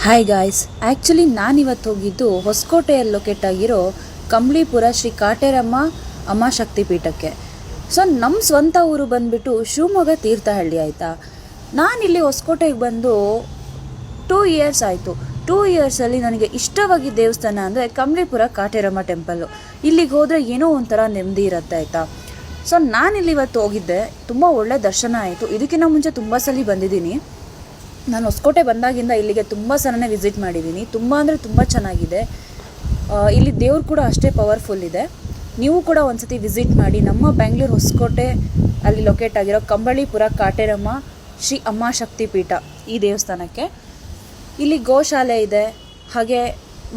Hi guys, actually ನಾನಿವತ್ತು ಹೋಗಿದ್ದು ಹೊಸಕೋಟೆಯಲ್ಲಿ locate ಆಗಿರೋ ಕಂಬಳಿಪುರ ಶ್ರೀ ಕಾಟೇರಮ್ಮ ಅಮ್ಮ ಶಕ್ತಿಪೀಠಕ್ಕೆ. ಸೊ ನಮ್ಮ ಸ್ವಂತ ಊರು ಬಂದುಬಿಟ್ಟು ಶಿವಮೊಗ್ಗ ತೀರ್ಥಹಳ್ಳಿ ಆಯಿತಾ. ನಾನಿಲ್ಲಿ ಹೊಸಕೋಟೆಗೆ ಬಂದು 2 ಇಯರ್ಸ್ ಆಯಿತು. 2 ಇಯರ್ಸಲ್ಲಿ ನನಗೆ ಇಷ್ಟವಾಗಿದ್ದ ದೇವಸ್ಥಾನ ಅಂದರೆ ಕಂಬಳಿಪುರ ಕಾಟೇರಮ್ಮ ಟೆಂಪಲ್ಲು. ಇಲ್ಲಿಗೆ ಹೋದರೆ ಏನೋ ಒಂಥರ ನೆಮ್ಮದಿ ಇರುತ್ತೆ ಆಯಿತಾ. ಸೊ ನಾನಿಲ್ಲಿ ಇವತ್ತು ಹೋಗಿದ್ದೆ, ತುಂಬ ಒಳ್ಳೆ ದರ್ಶನ ಆಯಿತು. ಇದಕ್ಕಿಂತ ಮುಂಚೆ ತುಂಬ ಸಲ ಬಂದಿದ್ದೀನಿ. ನಾನು ಹೊಸಕೋಟೆ ಬಂದಾಗಿಂದ ಇಲ್ಲಿಗೆ ತುಂಬ ಸಲನೇ ವಿಸಿಟ್ ಮಾಡಿದ್ದೀನಿ. ತುಂಬ ಅಂದರೆ ತುಂಬ ಚೆನ್ನಾಗಿದೆ. ಇಲ್ಲಿ ದೇವ್ರು ಕೂಡ ಅಷ್ಟೇ ಪವರ್ಫುಲ್ ಇದೆ. ನೀವು ಕೂಡ ಒಂದ್ಸತಿ ವಿಸಿಟ್ ಮಾಡಿ. ನಮ್ಮ ಬೆಂಗಳೂರು ಹೊಸಕೋಟೆ ಅಲ್ಲಿ ಲೊಕೇಟ್ ಆಗಿರೋ ಕಂಬಳಿಪುರ ಕಾಟೇರಮ್ಮ ಶ್ರೀ ಅಮ್ಮ ಶಕ್ತಿಪೀಠ ಈ ದೇವಸ್ಥಾನಕ್ಕೆ. ಇಲ್ಲಿ ಗೋಶಾಲೆ ಇದೆ, ಹಾಗೆ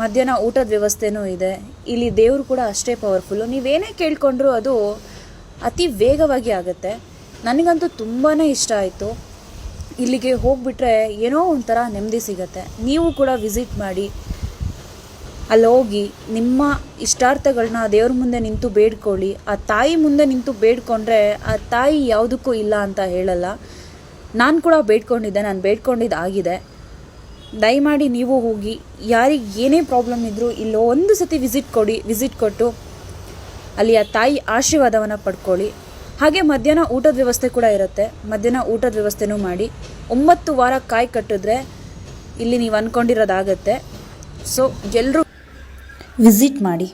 ಮಧ್ಯಾಹ್ನ ಊಟದ ವ್ಯವಸ್ಥೆನೂ ಇದೆ. ಇಲ್ಲಿ ದೇವರು ಕೂಡ ಅಷ್ಟೇ ಪವರ್ಫುಲ್ಲು. ನೀವೇನೇ ಕೇಳಿಕೊಂಡ್ರೂ ಅದು ಅತಿ ವೇಗವಾಗಿ ಆಗುತ್ತೆ. ನನಗಂತೂ ತುಂಬಾ ಇಷ್ಟ ಆಯಿತು. ಇಲ್ಲಿಗೆ ಹೋಗಿಬಿಟ್ರೆ ಏನೋ ಒಂಥರ ನೆಮ್ಮದಿ ಸಿಗುತ್ತೆ. ನೀವು ಕೂಡ ವಿಸಿಟ್ ಮಾಡಿ. ಅಲ್ಲಿ ಹೋಗಿ ನಿಮ್ಮ ಇಷ್ಟಾರ್ಥಗಳನ್ನ ದೇವ್ರ ಮುಂದೆ ನಿಂತು ಬೇಡ್ಕೊಳ್ಳಿ. ಆ ತಾಯಿ ಮುಂದೆ ನಿಂತು ಬೇಡ್ಕೊಂಡ್ರೆ ಆ ತಾಯಿ ಯಾವುದಕ್ಕೂ ಇಲ್ಲ ಅಂತ ಹೇಳಲ್ಲ. ನಾನು ಕೂಡ ಬೇಡ್ಕೊಂಡಿದ್ದೆ, ನಾನು ಬೇಡ್ಕೊಂಡಿದ್ದಾಗಿದೆ. ದಯಮಾಡಿ ನೀವು ಹೋಗಿ, ಯಾರಿಗೆ ಏನೇ ಪ್ರಾಬ್ಲಮ್ ಇದ್ದರೂ ಇಲ್ಲಿ ಒಂದು ಸತಿ ವಿಸಿಟ್ ಕೊಟ್ಟು ಅಲ್ಲಿ ಆ ತಾಯಿ ಆಶೀರ್ವಾದವನ್ನು ಪಡ್ಕೊಳ್ಳಿ. ಹಾಗೆ ಮಧ್ಯಾಹ್ನ ಊಟದ ವ್ಯವಸ್ಥೆ ಕೂಡ ಇರುತ್ತೆ. ಮಧ್ಯಾಹ್ನ ಊಟದ ವ್ಯವಸ್ಥೆನೂ ಮಾಡಿ. 9 ವಾರ ಕಾಯಿ ಕಟ್ಟಿದ್ರೆ ಇಲ್ಲಿ ನೀವು ಅಂದ್ಕೊಂಡಿರೋದಾಗತ್ತೆ. ಸೊ ಎಲ್ಲರೂ ವಿಸಿಟ್ ಮಾಡಿ.